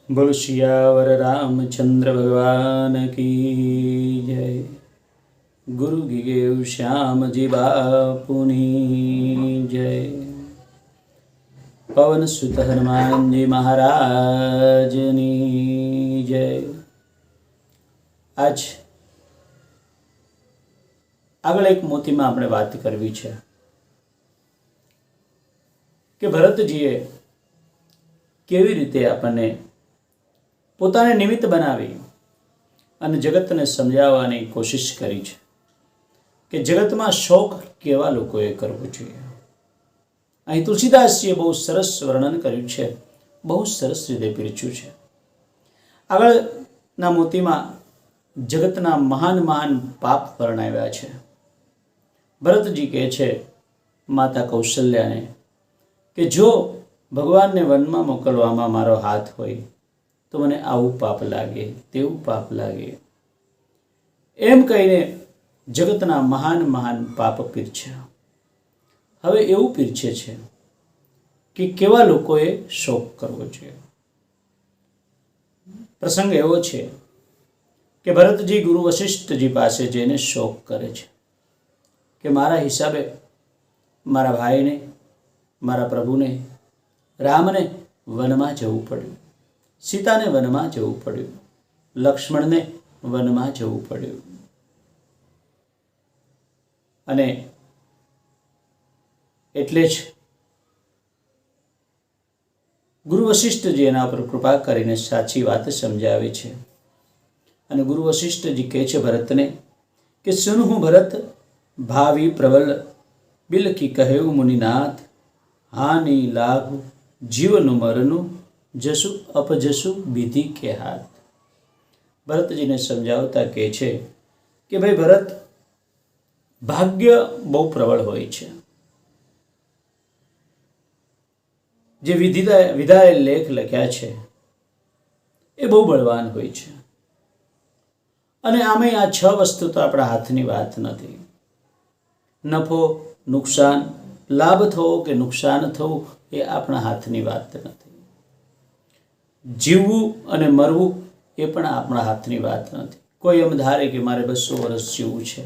बोल सियावर रामचंद्र भगवान की जय। गुरु गिगेव श्याम जी बापुनी जय। पवन सुत हनुमान जी महाराजनी जय। आज આગળ એક મોતીમાં આપણે વાત કરવી છે કે ભરતજીએ કેવી રીતે આપણને પોતાને નિમિત્ત બનાવી અને જગતને સમજાવવાની કોશિશ કરી છે કે જગતમાં શોક કેવા લોકોએ કરવો જોઈએ। અહીં તુલસીદાસજીએ બહુ સરસ વર્ણન કર્યું છે, બહુ સરસ રીતે પીરચ્યું છે। આગળના મોતીમાં જગતના મહાન મહાન પાપ વર્ણવ્યા છે। ભરતજી કહે છે માતા કૌશલ્યાને કે જો ભગવાનને વનમાં મોકલવામાં મારો હાથ હોય તો મને આવું પાપ લાગે, તેવું પાપ લાગે, એમ કહીને જગતના મહાન મહાન પાપ પીરછ્યા। હવે એવું પીરછે છે કે કેવા લોકોએ શોક કરવો જોઈએ। પ્રસંગ એવો છે કે ભરતજી ગુરુ વશિષ્ઠજી પાસે જઈને શોક કરે છે કે મારા હિસાબે મારા ભાઈને, મારા પ્રભુને, રામને વનમાં જવું પડ્યું, સીતાને વનમાં જવું પડ્યું, લક્ષ્મણને વનમાં જવું પડ્યું, અને એટલે જ ગુરુ વશિષ્ઠજી એના પર કૃપા કરીને સાચી વાત સમજાવે છે। અને ગુરુ વશિષ્ઠજી કહે છે ભરતને કે સુન હું ભરત ભાવિ પ્રબલ બિલકી કહેવું મુનિનાથ, હાનિ લાભ જીવનું મરનું જસુ અપજસુ વિધિ કે હાથ। ભરતજીને સમજાવતા કહે છે કે ભાઈ ભરત, ભાગ્ય બહુ પ્રબળ હોય છે। જે વિધાએ લેખ લખ્યા છે એ બહુ બળવાન હોય છે, અને આમે આ 6 વસ્તુ તો આપણા હાથની વાત નથી। નફો, નુકસાન, લાભ થવો કે નુકસાન થવું એ આપણા હાથની વાત નથી। જીવવું અને મરવું એ પણ આપણા હાથની વાત નથી। કોઈ એમ ધારે કે મારે 200 વર્ષ જીવવું છે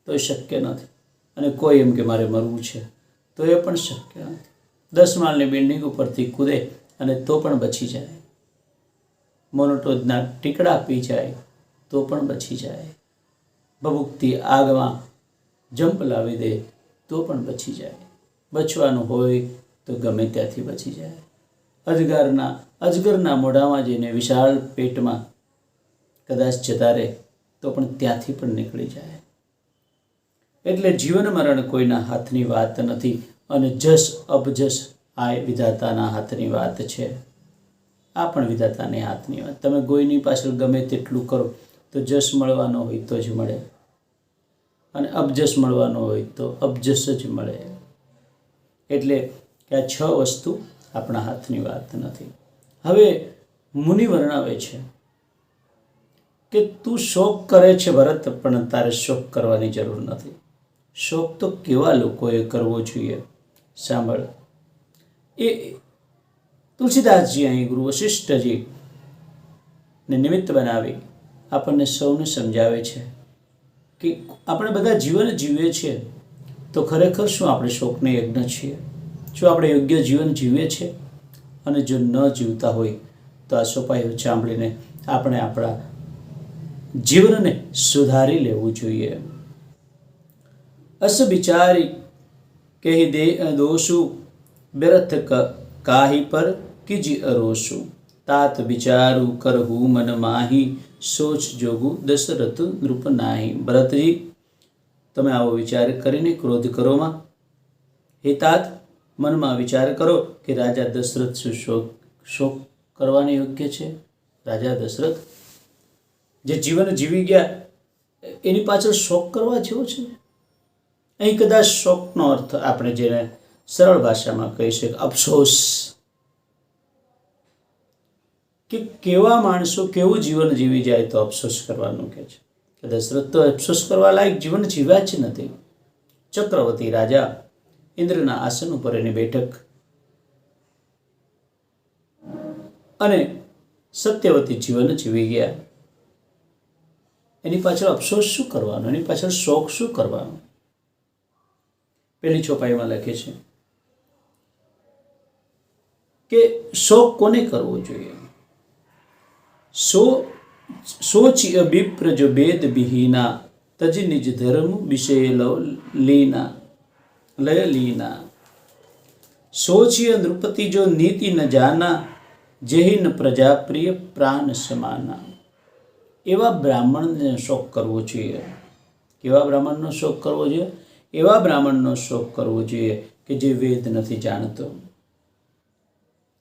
તો એ શક્ય નથી, અને કોઈ એમ કે મારે મરવું છે તો એ પણ શક્ય નથી। 10 માળની બિલ્ડિંગ ઉપરથી કૂદે અને તો પણ બચી જાય, મોનોટોજના ટીકડા પી જાય તો પણ બચી જાય, ભભૂકતી આગમાં જંપ લાવી દે તો પણ બચી જાય, બચવાનું હોય તો ગમે ત્યાંથી બચી જાય, અજગરના મોઢામાં જઈને વિશાળ પેટમાં કદાચ જતા રહે તો પણ ત્યાંથી પણ નીકળી જાય। એટલે જીવન મરણ કોઈના હાથની વાત નથી, અને જસ અપજસ આ વિધાતાના હાથની વાત છે। આ પણ વિધાતાની હાથની વાત। તમે કોઈની પાછળ ગમે તેટલું કરો તો જસ મળવાનો હોય તો જ મળે, અને અબજસ મળવાનો હોય તો અબજસ જ મળે। એટલે કે આ 6 વસ્તુ આપણા હાથની વાત નથી। હવે મુનિ વર્ણવે છે કે તું શોક કરે છે ભરત, પણ તારે શોક કરવાની જરૂર નથી। શોક તો કેવા લોકોએ કરવો જોઈએ, સાંભળ। એ તુલસીદાસજી અહીં ગુરુ વશિષ્ઠજી ને નિમિત્ત બનાવી આપણને સૌને સમજાવે છે કે આપણે બધા જીવન જીવીએ છીએ તો ખરેખર શું આપણે શોકને યજ્ઞ છીએ? શું આપણે યોગ્ય જીવન જીવીએ છીએ? અને જો ન જીવતા હોય તો આ સોપાઈઓ સાંભળીને આપણે આપણા જીવનને સુધારી લેવું જોઈએ। અસ વિચારી કહી દે દોષુ વ્યર્થ કાહી પર કીજી અરોસુ, तात વિચારું કરહું મન માહી, સોચ જોગું દશરથ નૃપ નાહી। ભરતજી, તમે આવો વિચાર કરીને ક્રોધ કરોમાં, હે तात મનમાં વિચાર કરો કે રાજા દશરથ શું શોક કરવાને યોગ્ય છે? રાજા દશરથ જે જીવન જીવી ગયા એની પાછળ શોક કરવા જેવો છે? અહીં કદાચ શોકનો અર્થ આપણે જેને સરળ ભાષામાં કહી શકીએ અફસોસ, કે કેવા માણસો કેવું જીવન જીવી જાય તો અફસોસ કરવાનું કહે છે। દશરથ તો અફસોસ કરવા લાયક જીવન જીવ્યા જ નથી। ચક્રવર્તી રાજા ઇન્દ્રના આસન ઉપર એની બેઠક, અને સત્યવતી જીવન જીવી ગયા. એની પાછળ અફસોસ શું કરવાનો, એની પાછળ શોખ શું કરવાનો? પેલી ચોપાઈમાં લખે છે કે શોક કોને કરવો જોઈએ? સોચિય વિપ્ર જો વેદ વિહીના, તજ નિજ ધર્મ વિષય લય લીના. સોચિય નૃપતિ જો નીતિ ન જાના, જેહિન પ્રજા પ્રિય પ્રાણ સમાના. એવા બ્રાહ્મણને શોક કરવો જોઈએ. કેવા બ્રાહ્મણનો શોક કરવો જોઈએ? એવા બ્રાહ્મણનો શોક કરવો જોઈએ કે જે વેદ નથી જાણતો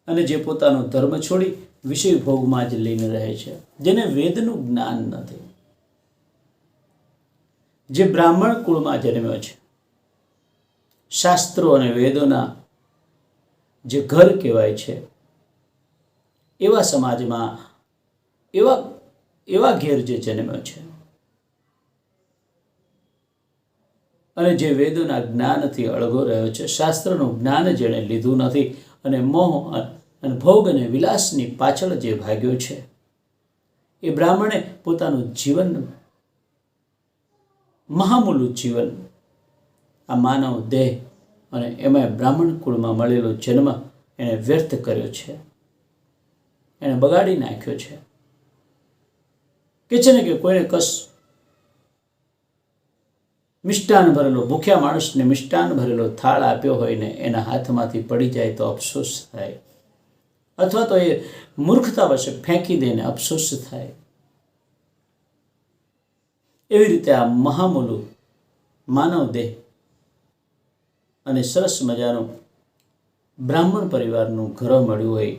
અને જે પોતાનો ધર્મ છોડી વિષય ભોગમાં જ લઈને રહે છે, જેને વેદનું જ્ઞાન નથી. જે બ્રાહ્મણ કુળમાં જન્મ્યો છે, શાસ્ત્રો અને વેદોના જે ઘર કહેવાય છે, એવા સમાજમાં એવા ઘેર જે જન્મ્યો છે અને જે વેદોના જ્ઞાનથી અળગો રહ્યો છે, શાસ્ત્રનું જ્ઞાન જેણે લીધું નથી અને મોહ અને ભોગ અને વિલાસની પાછળ જે ભાગ્યો છે, એ બ્રાહ્મણે પોતાનું જીવન, મહામૂલું જીવન, આ માનવ દેહ અને એમાં બ્રાહ્મણ કુળમાં મળેલો જન્મ એણે વ્યર્થ કર્યો છે, એણે બગાડી નાખ્યો છે. કે છે ને કે કોઈને મિષ્ટાન ભરેલો, ભૂખ્યા માણસને મિષ્ટાન ભરેલો થાળ આપ્યો હોય ને એના હાથમાંથી પડી જાય તો અફસોસ થાય, અથવા તો એ મૂર્ખતાવશ ફેંકી દઈને અફસોસ થાય. એવી રીતે આ મહામૂલું માનવ દેહ અને સરસ મજાનું બ્રાહ્મણ પરિવારનું ઘર મળ્યું હોય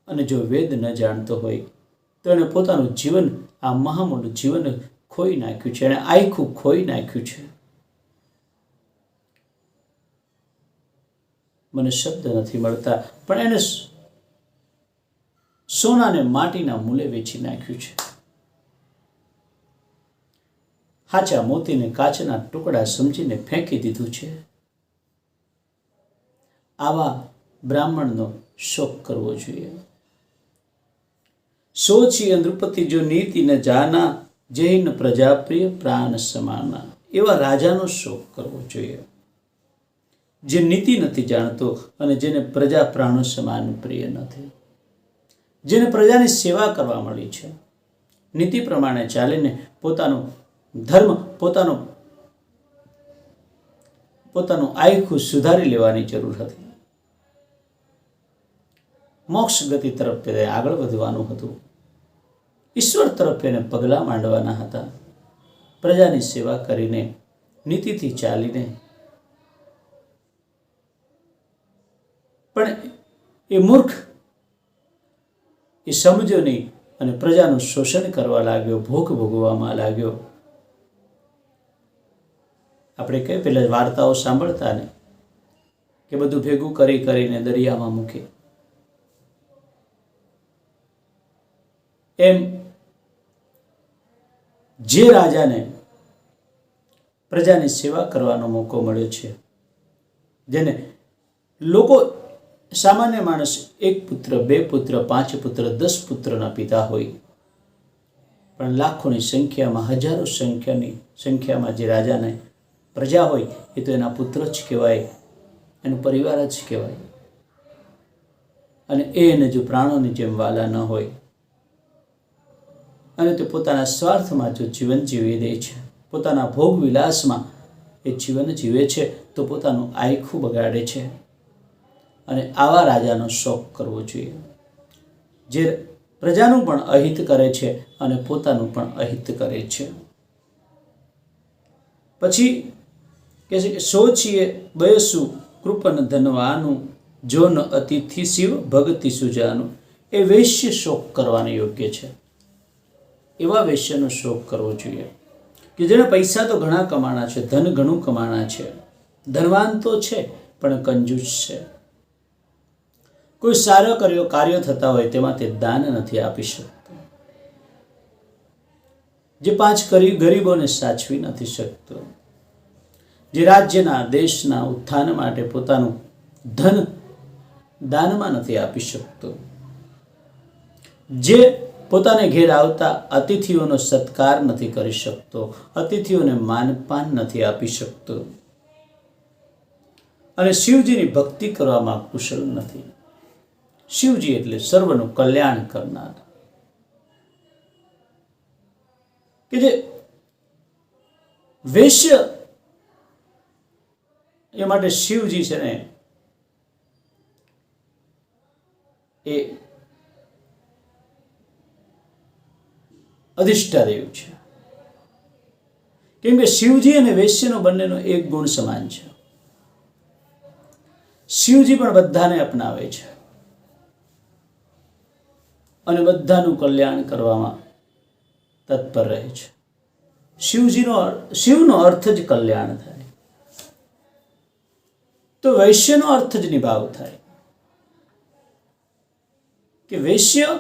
અને જો વેદ ન જાણતો હોય તો એણે પોતાનું જીવન, આ મહામૂલું જીવન ખોઈ નાખ્યું છે, એણે આખું ખોઈ નાખ્યું છે. મને શબ્દ નથી મળતા, પણ એને સોનાને માટીના મૂલે વેચી નાખ્યું છે. હાચા મોતીને કાચના ટુકડા સમજીને ફેંકી દીધું છે. આવા બ્રાહ્મણનો શોક કરવો જોઈએ. સોચિય નૃપતિ જો નીતિ ન જાના, જૈન પ્રજા પ્રિય પ્રાણ સમાના. એવા રાજાનો શોક કરવો જોઈએ જે નીતિ નથી જાણતો અને જેને પ્રજા પ્રાણો સમાન પ્રિય નથી, જેને પ્રજાની સેવા કરવા મળી છે, નીતિ પ્રમાણે ચાલીને પોતાનું ધર્મ, પોતાનું આયખું સુધારી લેવાની જરૂર હતી. મોક્ષ ગતિ તરફ તેને આગળ વધવાનું હતું, ઈશ્વર તરફ એને પગલાં માંડવાના હતા. પ્રજાની સેવા કરીને, નીતિથી ચાલીને, પણ એ મૂર્ખ, એ સમજો નહીં અને પ્રજાનું શોષણ કરવા લાગ્યો, ભોગ ભોગવવામાં લાગ્યો. આપણે કઈ પેલા વાર્તાઓ સાંભળતા ને કે બધું ભેગું કરીને દરિયામાં મૂકે, એમ જે રાજાને પ્રજાની સેવા કરવાનો મોકો મળ્યો છે, જેને લોકો, સામાન્ય માણસ 1 પુત્ર, 2 પુત્ર, 5 પુત્ર, 10 પુત્રના પિતા હોય, પણ લાખોની સંખ્યામાં, હજારો સંખ્યામાં જે રાજાને પ્રજા હોય એ તો એના પુત્ર જ કહેવાય, એનો પરિવાર જ કહેવાય. અને એને જો પ્રાણોની જેમ વાલા ન હોય અને તે પોતાના સ્વાર્થમાં જો જીવન જીવી દે છે, પોતાના ભોગ વિલાસમાં એ જીવન જીવે છે, તો પોતાનું આયખું બગાડે છે. અને આવા રાજાનો શોક કરવો જોઈએ જે પ્રજાનું પણ અહિત કરે છે અને પોતાનું પણ અહિત કરે છે. પછી કહે છે કે સોચીએ બયસુ કૃપન ધનવાનું, જો ન અતિથિ શિવ ભક્તિ સુજાનું. એ વૈશ્ય શોક કરવાને યોગ્ય છે. એવા વૈશ્યનો શોક કરવો જોઈએ કે જેને પૈસા તો ઘણા કમાણા છે, ધન ઘણું કમાણા છે, ધનવાન તો છે પણ કંજૂસ છે. કોઈ સારા કાર્યો થતા હોય તેમાં તે દાન નથી આપી શકતો, જે 5 ગરીબોને સાચવી નથી શકતો, જે રાજ્યના, દેશના ઉત્થાન માટે પોતાનું ધન દાનમાં નથી આપી શકતો, જે પોતાને ઘેર આવતા અતિથિઓનો સત્કાર નથી કરી શકતો, અતિથિઓને માનપાન નથી આપી શકતો અને શિવજીની ભક્તિ કરવામાં કુશળ નથી. શિવજી એટલે સર્વનું કલ્યાણ કરનાર, કે જે વેશ્ય એ માટે શિવજી છે ને એ અધિષ્ઠાદેવ છે. કેમ કે શિવજી અને વેશ્યનો બંનેનો એક ગુણ સમાન છે. શિવજી પણ બધાને અપનાવે છે અને બધાનું કલ્યાણ કરવામાં તત્પર રહે છે. શિવનો અર્થ જ કલ્યાણ થાય, તો વૈશ્યનો અર્થ જ નિભાવ થાય, કે વેશ્યથી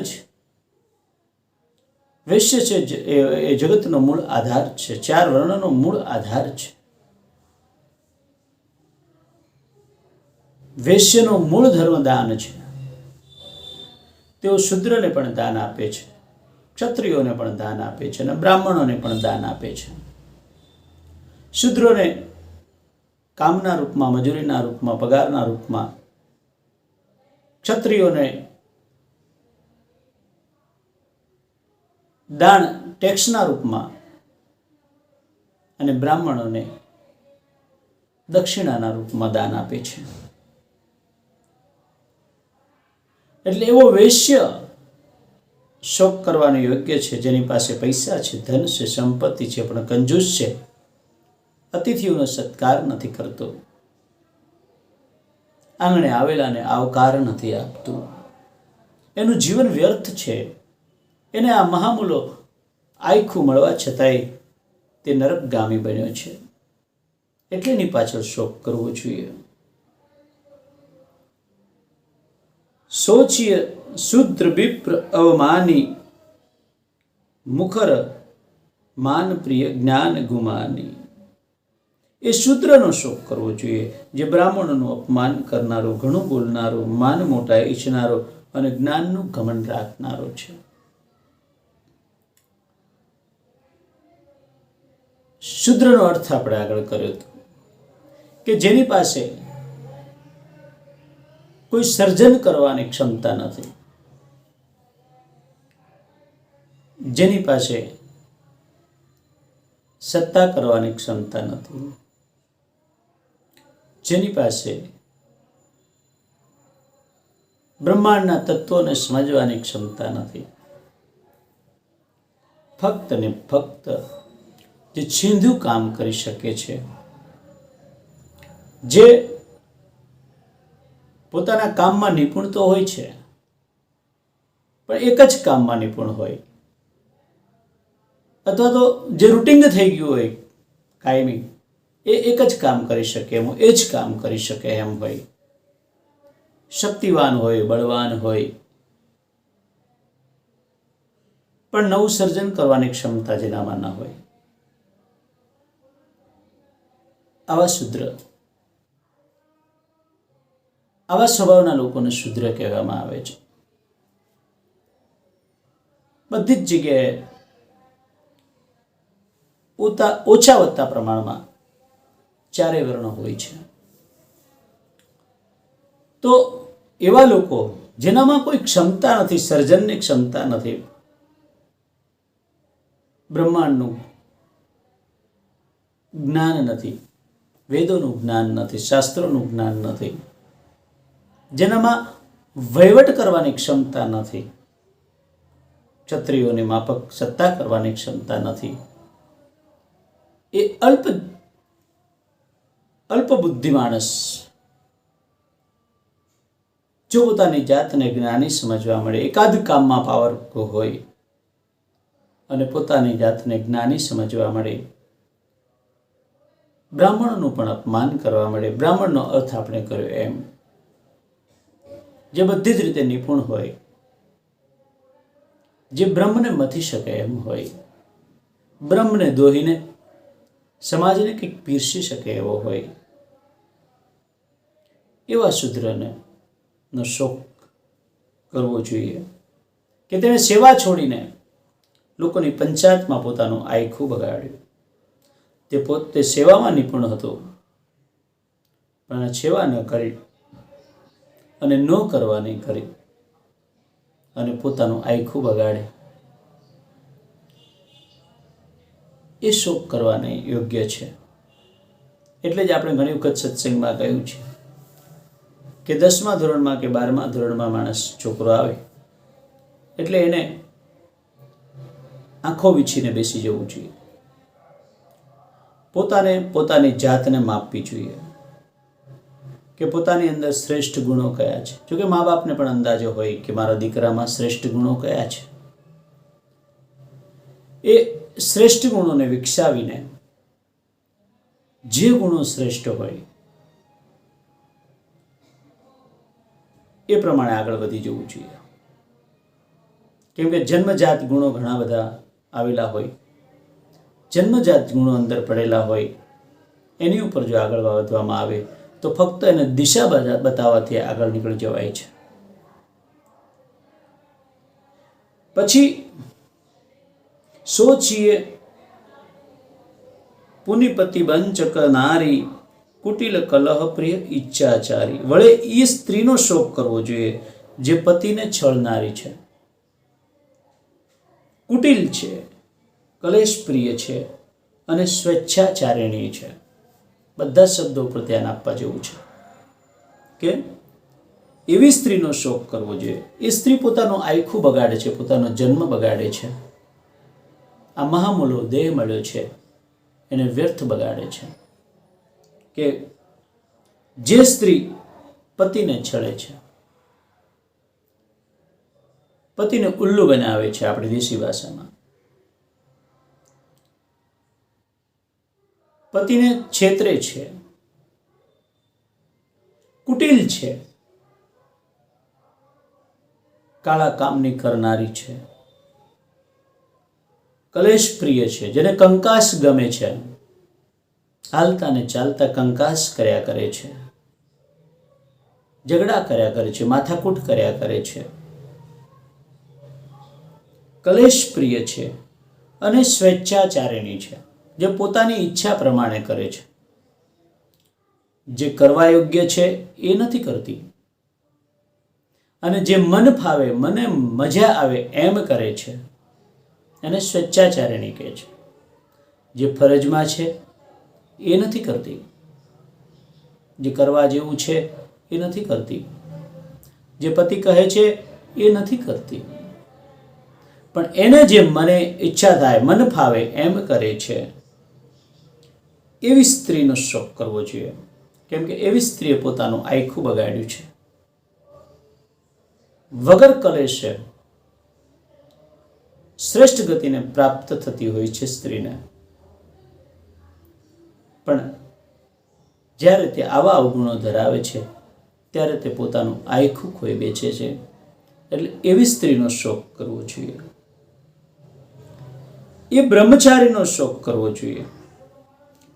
જ વેશ્ય છે એ જગતનો મૂળ આધાર છે, 4 વર્ણનો મૂળ આધાર છે. વેશ્યનો મૂળ ધર્મ દાન છે. તેઓ શૂદ્રને પણ દાન આપે છે, ક્ષત્રિયોને પણ દાન આપે છે અને બ્રાહ્મણોને પણ દાન આપે છે. શૂદ્રોને કામના રૂપમાં, મજૂરીના રૂપમાં, પગારના રૂપમાં, ક્ષત્રિયોને દાન ટેક્સના રૂપમાં અને બ્રાહ્મણોને દક્ષિણાના રૂપમાં દાન આપે છે. એટલે એવો વૈશ્ય શોક કરવાનો યોગ્ય છે જેની પાસે પૈસા છે, ધન છે, સંપત્તિ છે, પણ કંજૂસ છે, અતિથિઓનો સત્કાર નથી કરતો, આંગણે આવેલાને આવકાર નથી આપતું, એનું જીવન વ્યર્થ છે. એને આ મહામૂલો આયખું મળવા છતાંય તે નરકગામી બન્યો છે. એટલે એની પાછળ શોક કરવો જોઈએ. સોચિય શુદ્ર વિપ્ર અવમાની, મુખર માન પ્રિય જ્ઞાન ગુમાની. એ શૂદ્રનો શોક કરવો જોઈએ, જે બ્રાહ્મણોનું અપમાન કરનારો, ઘણું બોલનારો, માન મોટા ઈચ્છનારો અને જ્ઞાનનું ઘમંડ રાખનારો છે. શૂદ્રનો અર્થ આપણે આગળ કર્યો હતો કે જેની પાસે કોઈ સર્જન કરવાની ક્ષમતા નથી, જેની પાસે સત્તા કરવાની ક્ષમતા નથી, જેની પાસે બ્રહ્માંડના તત્વોને સમજવાની ક્ષમતા નથી, ફક્ત ને ફક્ત જે છીંધું કામ કરી શકે છે, જે પોતાના કામમાં નિપુણ તો હોય છે પણ એક જ કામમાં નિપુણ હોય, અથવા તો જે રૂટિન થઈ ગયું હોય કાયમી, એ એક જ કામ કરી શકે એમ, એ જ કામ કરી શકે એમ હોય, શક્તિવાન હોય, બળવાન હોય, પણ નવું સર્જન કરવાની ક્ષમતા જેનામાં ના હોય, આવા શૂદ્ર, આવા સ્વભાવના લોકોને શૂદ્ર કહેવામાં આવે છે. બધી જ જગ્યાએ ઓછા વધતા પ્રમાણમાં 4 વર્ણો હોય છે. તો એવા લોકો જેનામાં કોઈ ક્ષમતા નથી, સર્જનની ક્ષમતા નથી, બ્રહ્માંડનું જ્ઞાન નથી, વેદોનું જ્ઞાન નથી, શાસ્ત્રોનું જ્ઞાન નથી, જેનામાં વહીવટ કરવાની ક્ષમતા નથી, ક્ષત્રિયોની માફક સત્તા કરવાની ક્ષમતા નથી, એ અલ્પ બુદ્ધિ માણસ જો પોતાની જાતને જ્ઞાની સમજવા મળે, એકાદ કામમાં પાવરફુલ હોય અને પોતાની જાતને જ્ઞાની સમજવા મળે, બ્રાહ્મણોનું પણ અપમાન કરવા મળે. બ્રાહ્મણનો અર્થ આપણે કર્યો એમ, જે બધી જ રીતે નિપુણ હોય, જે બ્રહ્મને મથી શકે એમ હોય, બ્રહ્મને દોહીને સમાજને કંઈક પીરસી શકે એવો હોય, એવા શૂદ્રને નો શોક કરવો જોઈએ કે તેણે સેવા છોડીને લોકોની પંચાયતમાં પોતાનું આયખું બગાડ્યું. તે પોતે સેવામાં નિપુણ હતો, પણ સેવા ન કરી અને ન કરવાની કરી અને પોતાનું આયખું બગાડે, એ શોક કરવા નહીં યોગ્ય છે. એટલે જ આપણે ઘણી વખત સત્સંગમાં કહ્યું છે કે 10મા ધોરણમાં કે 12મા ધોરણમાં માણસ છોકરો આવે એટલે એને આંખો વીછીને બેસી જવું જોઈએ. પોતાની જાતને માપવી જોઈએ કે પોતાની અંદર શ્રેષ્ઠ ગુણો કયા છે. જોકે મા બાપને પણ અંદાજો હોય કે મારા દીકરામાં શ્રેષ્ઠ ગુણો કયા છે. એ શ્રેષ્ઠ ગુણોને વિકસાવીને જે ગુણો શ્રેષ્ઠ હોય એ પ્રમાણે આગળ વધી જવું જોઈએ. કેમ કે જન્મજાત ગુણો ઘણા બધા આવેલા હોય, જન્મજાત ગુણો અંદર પડેલા હોય, એની ઉપર જો આગળ વધવામાં આવે તો ફક્ત એને દિશા બતાવવાથી આગળ નીકળી જવાય છે. પછી સોચીએ પુનિપતિ બંચક નારી કુટિલ કલહ પ્રિય ઈચ્છાચારી. વળે એ સ્ત્રીનો શોક કરવો જોઈએ જે પતિને છળનારી છે, કુટિલ છે, કલેશ પ્રિય છે અને સ્વેચ્છાચારિણી છે. બધા શબ્દો પર ધ્યાન આપવા જેવું છે કે એવી સ્ત્રીનો શોક કરવો જોઈએ. એ સ્ત્રી પોતાનું આયખું બગાડે છે, પોતાનો જન્મ બગાડે છે, આ મહામૂલો દેહ મળ્યો છે એને વ્યર્થ બગાડે છે. કે જે સ્ત્રી પતિને છળે છે, પતિને ઉલ્લુ બનાવે છે, આપણી દેશી ભાષામાં પતિને છેતરે છે, કુટિલ છે, કાળા કામની કરનારી છે, કલેશ પ્રિય છે, જેને કંકાસ ગમે છે, હાલતા ને ચાલતા કંકાસ કર્યા કરે છે, ઝઘડા કર્યા કરે છે, માથાકૂટ કર્યા કરે છે, કલેશ પ્રિય છે અને સ્વેચ્છાચારિણી છે, જે પોતાની ઈચ્છા પ્રમાણે કરે છે, જે કરવા યોગ્ય છે એ નથી કરતી અને જે મન ફાવે, મને મજા આવે એમ કરે છે એને સ્વેચ્છાચારિણી કહે છે. જે ફરજમાં છે એ નથી કરતી, જે કરવા જેવું છે એ નથી કરતી, જે પતિ કહે છે એ નથી કરતી, પણ એને જે મને ઈચ્છા થાય, મન ફાવે એમ કરે છે. એવી સ્ત્રીનો શોક કરવો જોઈએ, કેમ કે એવી સ્ત્રીએ પોતાનું આયખું બગાડ્યું છે. વગર કલેશે શ્રેષ્ઠ ગતિને પ્રાપ્ત થતી હોય છે સ્ત્રીને, પણ જ્યારે તે આવા અવગુણો ધરાવે છે ત્યારે તે પોતાનું આયખું ખોઈ બેચે છે. એટલે એવી સ્ત્રીનો શોક કરવો જોઈએ. એ બ્રહ્મચારીનો શોક કરવો જોઈએ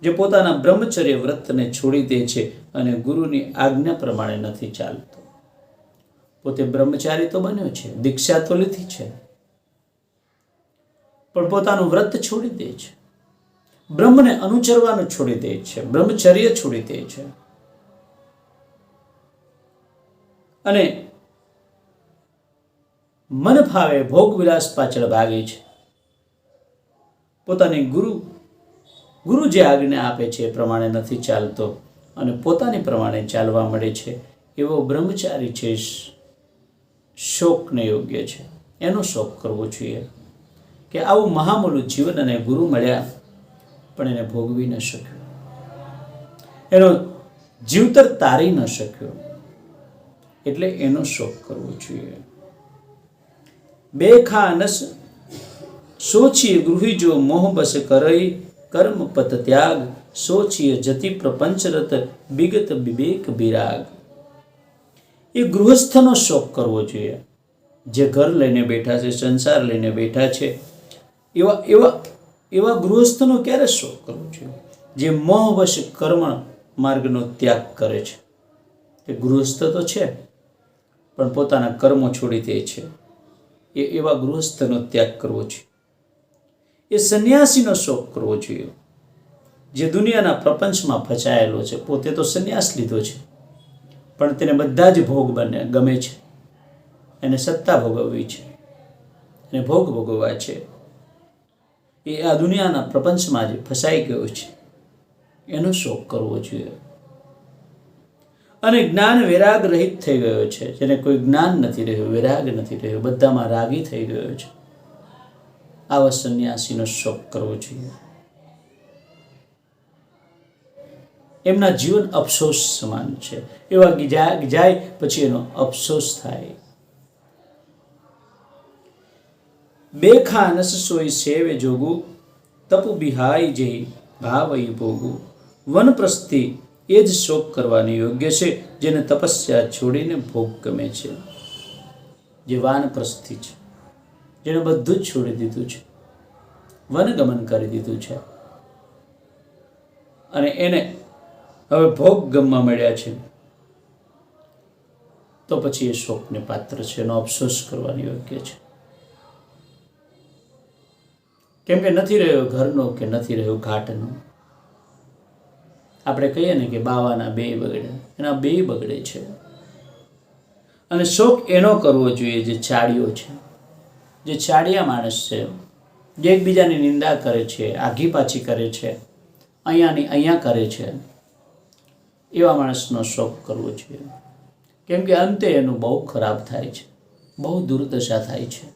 જે પોતાના બ્રહ્મચર્ય વ્રતને છોડી દે છે અને ગુરુની આજ્ઞા પ્રમાણે નથી ચાલતો. પોતે બ્રહ્મચારી તો બન્યો છે, દીક્ષા તો લીધી છે, પણ પોતાનું વ્રત છોડી દે છે, બ્રહ્મને અનુસરવાનું છોડી દે છે, બ્રહ્મચર્ય છોડી દે છે અને મન ફાવે ભોગ વિલાસ પાછળ ભાગે છે. પોતાની ગુરુ જે આજ્ઞા આપે છે એ પ્રમાણે નથી ચાલતો અને પોતાની પ્રમાણે ચાલવા મળે છે. એવો બ્રહ્મચારી છે, શોકને યોગ્ય છે. એનો શોક કરવો જોઈએ કે આવું મહામૂલું જીવન અને ગુરુ મળ્યા પણ એને ભોગવી ન શક્યો, એનો જીવતર તારી ન શક્યો, એટલે એનો શોક કરવો જોઈએ. બે ખાનસ સોચીએ ગૃહિજો મોહ બસ કરઈ કર્મ પત ત્યાગ સોચીએ જતિ પ્રપંચરત વિગત વિવેક વિરાગ. એ ગૃહસ્થનો શોક કરવો જોઈએ જે ઘર લઈને બેઠા છે, સંસાર લઈને બેઠા છે. એવા ગૃહસ્થનો ક્યારે શોક કરવો જોઈએ જે મોહવશ કર્મ માર્ગનો ત્યાગ કરે છે, કે ગૃહસ્થ તો છે પણ પોતાના કર્મો છોડી દે છે, એવા ગૃહસ્થનો ત્યાગ કરવો છે. એ સંન્યાસીનો શોક કરવો જોઈએ જે દુનિયાના પ્રપંચમાં ફસાયેલો છે. પોતે તો સંન્યાસ લીધો છે પણ તેને બધા જ ભોગ ગમે છે, એને સત્તા ભોગવવી છે, એને ભોગ ભોગવવા છે. એ આ દુનિયાના પ્રપંચમાં જે ફસાઈ ગયો છે એનો શોક કરવો જોઈએ. અને જ્ઞાન વૈરાગ રહિત થઈ ગયો છે, જેને કોઈ જ્ઞાન નથી રહ્યું, વૈરાગ નથી રહ્યો, બધામાં રાગી થઈ ગયો છે, આવા સંન્યાસીનો શોક કરવો જોઈએ. એમના જીવન અફસોસ સમાન છે. એવા જાય પછી એનો અફસોસ થાય. બે ખાનસ સોઈ સેવે જોગું, તપુ બિહાઈ જઈ ભાવઈ ભોગું. વનપ્રસ્થી એ જ શોક કરવાની યોગ્ય છે જેને તપસ્યા છોડીને ભોગ ગમે છે. જે વાનપ્રસ્થી છે, જેને બધું જ છોડી દીધું છે, વનગમન કરી દીધું છે અને એને હવે ભોગ ગમવા મળ્યા છે, તો પછી એ શોકને પાત્ર છે, એનો અફસોસ કરવાની યોગ્ય છે. કેમ કે નથી રહ્યો ઘરનો કે નથી રહ્યો ઘાટનો. આપણે કહીએ ને કે બાવાના બે બગડે, એના બે બગડે છે. અને શોક એનો કરવો જોઈએ જે ચાડિયો છે, જે ચાડિયા માણસ છે, જે એકબીજાની નિંદા કરે છે, આઘી પાછી કરે છે, અહીંયાની અહીંયા કરે છે, એવા માણસનો શોક કરવો જોઈએ. કેમ કે અંતે એનું બહુ ખરાબ થાય છે, બહુ દુર્દશા થાય છે.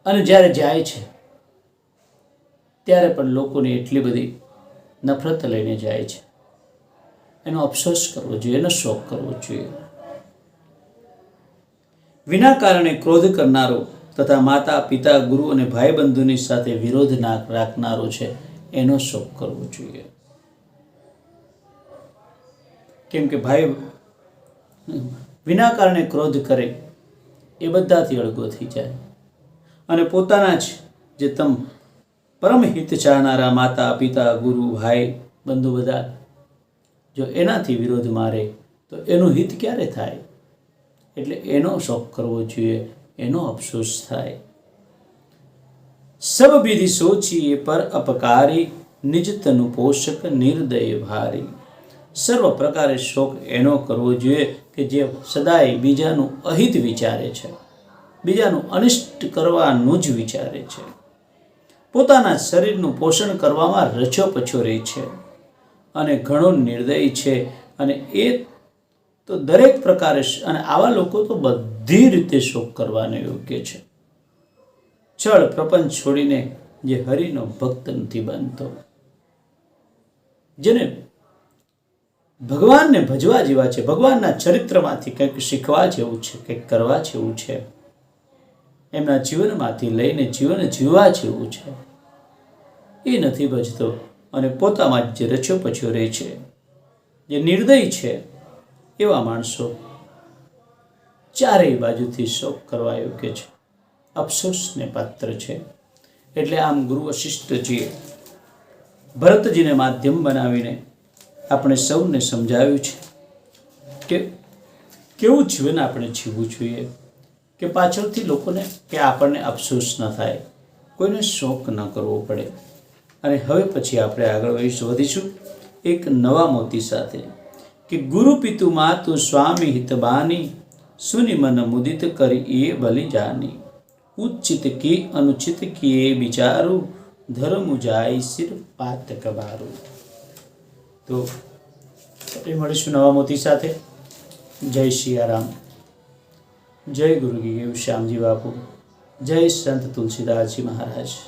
અને જ્યારે જાય છે ત્યારે પણ લોકોની એટલી બધી નફરત લઈને જાય છે, એનો અફસોસ કરવો જોઈએ, એનો શોક કરવો જોઈએ. વિના કારણે ક્રોધ કરનારો તથા માતા પિતા ગુરુ અને ભાઈબંધુની સાથે વિરોધ રાખનારો છે, એનો શોક કરવો જોઈએ. કેમ કે ભાઈ વિના કારણે ક્રોધ કરે એ બધાથી અળગો થઈ જાય અને પોતાના જ જે પરમ હિત ચાહનારા માતા પિતા ગુરુ ભાઈ બંધુ બધા જો એનાથી વિરોધ મારે તો એનું હિત ક્યારે થાય? એટલે એનો શોક કરવો જોઈએ, એનો અફસોસ થાય. સબ વિધિ સોચીએ પર અપકારી, નિજ તનુ પોષક નિર્દય ભારી. સર્વ પ્રકારે શોક એનો કરવો જોઈએ કે જે સદાય બીજાનું અહિત વિચારે છે, બીજાનું અનિષ્ટ કરવાનું જ વિચારે છે, પોતાના શરીરનું પોષણ કરવામાં રચોપચો રહે છે અને ઘણો નિર્દય છે. અને એ તો દરેક પ્રકારે, અને આવા લોકો તો બધી રીતે શોક કરવાને યોગ્ય છે. છળ પ્રપંચ છોડીને જે હરિનો ભક્ત નથી બનતો, જેને ભગવાનને ભજવા જેવા છે, ભગવાનના ચરિત્રમાંથી કંઈક શીખવા જેવું છે, કંઈક કરવા જેવું છે, એમના જીવનમાંથી લઈને જીવન જીવવા જેવું છે, એ નથી ભજતો અને પોતામાં જ રચ્યો પચ્યો રહે છે, જે નિર્દય છે, એવા માણસો ચારેય બાજુથી શોક કરવા યોગ્ય છે, અફસોસને પાત્ર છે. એટલે આમ ગુરુ વશિષ્ઠજીએ ભરતજીને માધ્યમ બનાવીને આપણે સૌને સમજાવ્યું છે કે કેવું જીવન આપણે જીવવું જોઈએ કે પાછળથી લોકોને કે આપણને અફસોસ ન થાય, કોઈને શોક ન કરવો પડે. અને હવે પછી આપણે આગળ વધીશું એક નવા મોતી સાથે કે ગુરુ પિતુ માતુ સ્વામી હિતબાની, સુનિ મન મુદિત કરી એ બલિ જાની. ઉચ્ચિત કી અનુચિત કિએ વિચારું, ધર્મ જાય સિર પાતક બારું. તો એ મળીશું નવા મોતી સાથે. જય સિયારામ, જય ગુરુ શ્યામજી બાપુ, જય સંત તુલસીદાસજી મહારાજ.